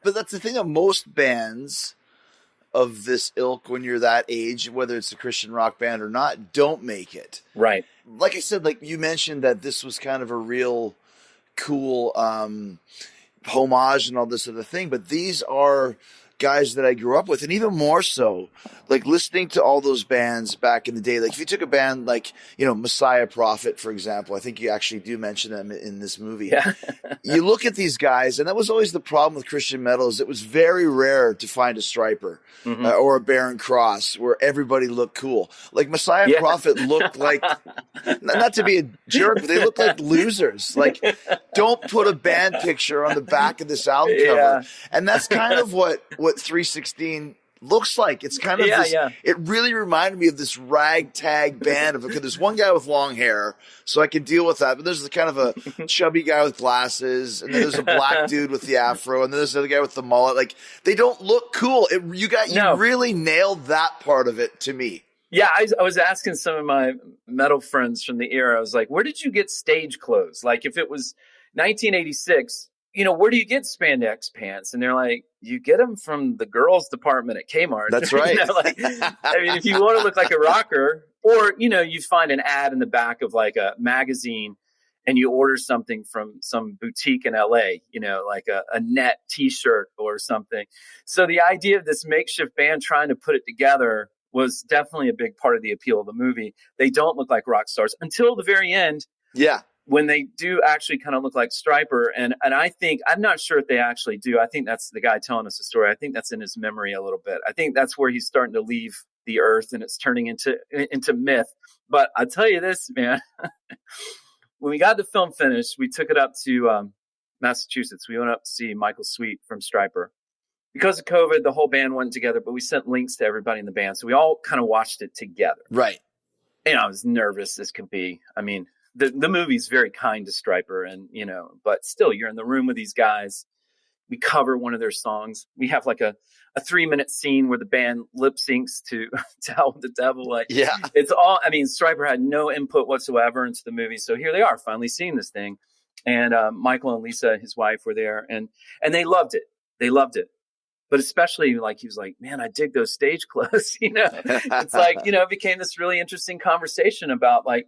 But that's the thing of most bands of this ilk when you're that age, whether it's a Christian rock band or not, don't make it. Right. Like I said, like you mentioned that this was kind of a real cool homage and all this other thing, but these are guys that I grew up with, and even more so, like listening to all those bands back in the day. Like if you took a band like, Messiah Prophet, for example, I think you actually do mention them in this movie. Yeah. You look at these guys, and that was always the problem with Christian metal, is it was very rare to find a Stryper or a Barren Cross where everybody looked cool. Like Messiah Prophet looked like, not to be a jerk, but they looked like losers. Like, don't put a band picture on the back of this album cover. And that's kind of what 316 looks like. It's kind of it really reminded me of this ragtag band because there's one guy with long hair, so I can deal with that. But there's the kind of a chubby guy with glasses, and then there's a black dude with the afro, and then there's the other guy with the mullet. Like, they don't look cool. You really nailed that part of it to me. Yeah, I was asking some of my metal friends from the era, I was like, where did you get stage clothes? Like, if it was 1986, where do you get spandex pants? And they're like, you get them from the girls department at Kmart. That's right. I mean, if you want to look like a rocker, or, you find an ad in the back of like a magazine and you order something from some boutique in LA, like a net t-shirt or something. So the idea of this makeshift band trying to put it together was definitely a big part of the appeal of the movie. They don't look like rock stars until the very end. Yeah. When they do actually kind of look like Stryper. And I think, I'm not sure if they actually do. I think that's the guy telling us the story. I think that's in his memory a little bit. I think that's where he's starting to leave the earth and it's turning into myth. But I'll tell you this, man, when we got the film finished, we took it up to Massachusetts. We went up to see Michael Sweet from Stryper. Because of COVID, the whole band went together, but we sent links to everybody in the band. So we all kind of watched it together. Right. And I was nervous as could be. I mean, the movie's very kind to Stryper, and but still, you're in the room with these guys. We cover one of their songs. We have like a 3-minute scene where the band lip syncs to Hell with the Devil. Like, it's all. I mean, Stryper had no input whatsoever into the movie, so here they are finally seeing this thing. And Michael and Lisa, his wife, were there, and they loved it. They loved it. But especially, like, he was like, man, I dig those stage clothes. It's like, it became this really interesting conversation about, like,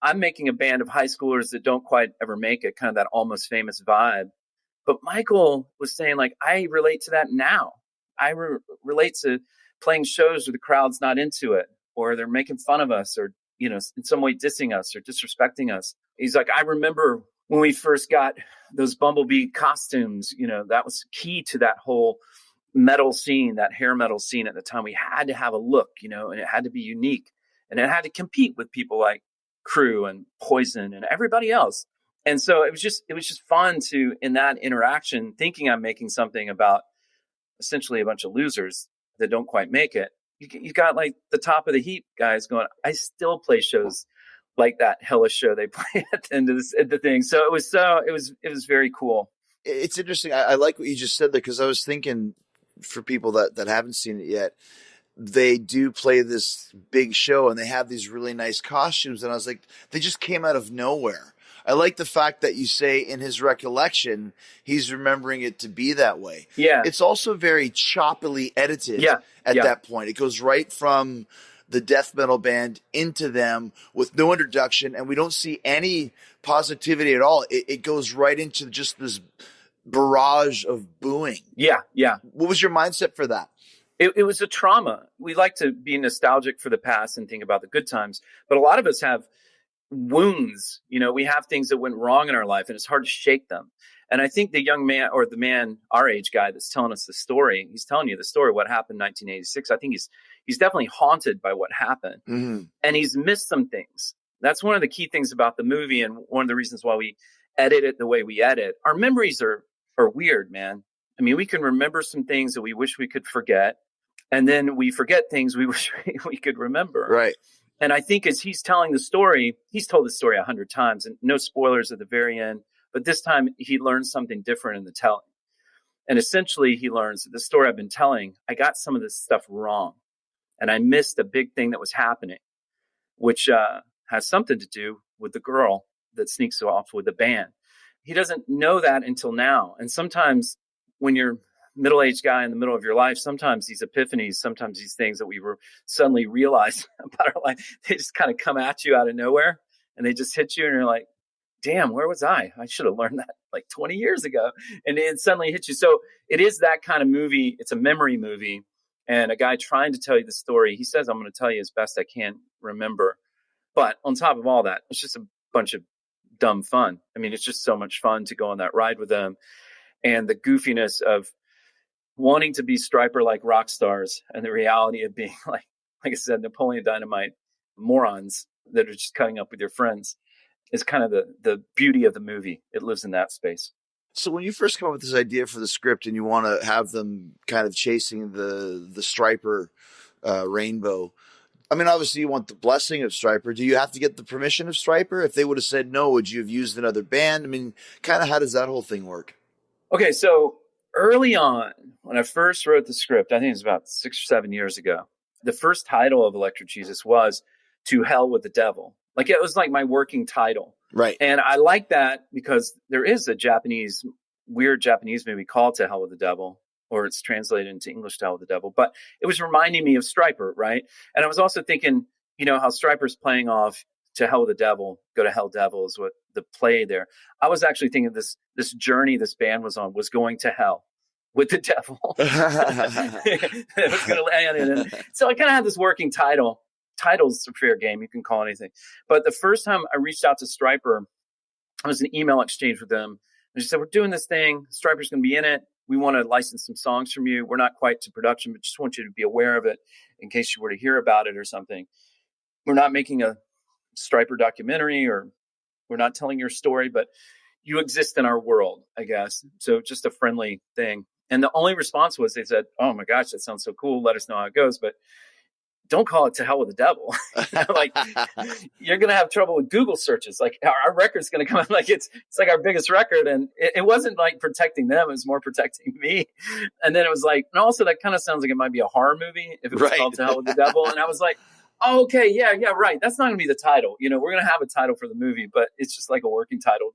I'm making a band of high schoolers that don't quite ever make it, kind of that Almost Famous vibe. But Michael was saying, like, I relate to that now. I relate to playing shows where the crowd's not into it, or they're making fun of us, or, in some way dissing us or disrespecting us. He's like, I remember when we first got those Bumblebee costumes, that was key to that whole metal scene, that hair metal scene at the time. We had to have a look, and it had to be unique, and it had to compete with people like Crew and Poison and everybody else. And so it was just fun to, in that interaction, thinking I'm making something about essentially a bunch of losers that don't quite make it. You got like the top of the heap guys going, I still play shows like that hellish show they play at the end of the thing. So it was very cool. It's interesting. I like what you just said there, because I was thinking, for people that haven't seen it yet, they do play this big show and they have these really nice costumes. And I was like, they just came out of nowhere. I like the fact that you say in his recollection, he's remembering it to be that way. Yeah. It's also very choppily edited at that point. It goes right from the death metal band into them with no introduction, and we don't see any positivity at all. It goes right into just this barrage of booing. Yeah. What was your mindset for that? It was a trauma. We like to be nostalgic for the past and think about the good times, but a lot of us have wounds. We have things that went wrong in our life, and it's hard to shake them. And I think the young man, or the man, our age guy that's telling us the story, he's telling you the story, what happened in 1986. I think he's definitely haunted by what happened. Mm-hmm. And he's missed some things. That's one of the key things about the movie, and one of the reasons why we edit it the way we edit. Our memories are weird, man. I mean, we can remember some things that we wish we could forget, and then we forget things we wish we could remember. Right. And I think as he's telling the story, he's told the story 100 times, and no spoilers at the very end. But this time he learns something different in the telling. And essentially he learns that the story I've been telling, I got some of this stuff wrong. And I missed a big thing that was happening, which has something to do with the girl that sneaks off with the band. He doesn't know that until now. And sometimes when you're middle-aged guy in the middle of your life, sometimes these epiphanies, sometimes these things that we were suddenly realize about our life, they just kind of come at you out of nowhere and they just hit you and you're like, damn, where was I? I should have learned that like 20 years ago. And it suddenly hits you. So it is that kind of movie. It's a memory movie. And a guy trying to tell you the story, he says, I'm going to tell you as best I can remember. But on top of all that, it's just a bunch of dumb fun. I mean, it's just so much fun to go on that ride with them. And the goofiness of wanting to be Stryper like rock stars and the reality of being like I said, Napoleon Dynamite morons that are just cutting up with your friends is kind of the beauty of the movie. It lives in that space. So when you first come up with this idea for the script and you want to have them kind of chasing the Stryper rainbow, I mean, obviously you want the blessing of Stryper. Do you have to get the permission of Stryper? If they would have said no, would you have used another band? I mean, kind of how does that whole thing work? Okay, so early on, when I first wrote the script, I think it was about 6 or 7 years ago, the first title of Electric Jesus was To Hell with the Devil. Like, it was like my working title. Right. And I like that because there is a weird Japanese movie called To Hell with the Devil, or it's translated into English To Hell with the Devil. But it was reminding me of Stryper, right? And I was also thinking, you know, how Stryper's playing off To Hell with the Devil, Go to Hell Devil is what the play there. I was actually thinking this journey this band was on was going to hell with the devil. It was going to land in it. So I kind of had this working title. Title's a fair game. You can call it anything. But the first time I reached out to Stryper, it was an email exchange with them. And she said, we're doing this thing. Stryper's going to be in it. We want to license some songs from you. We're not quite to production, but just want you to be aware of it in case you were to hear about it or something. We're not making a Stryper documentary, or we're not telling your story, but you exist in our world, I guess. So just a friendly thing. And the only response was they said, oh my gosh, that sounds so cool. Let us know how it goes. But don't call it To Hell with the Devil. Like, you're going to have trouble with Google searches. Like, our record's going to come out like it's like our biggest record. And it wasn't like protecting them. It was more protecting me. And then it was like, and also that kind of sounds like it might be a horror movie if it was called To Hell with the Devil. And I was like, oh, okay, yeah, right. That's not going to be the title. You know, we're going to have a title for the movie, but it's just like a working title.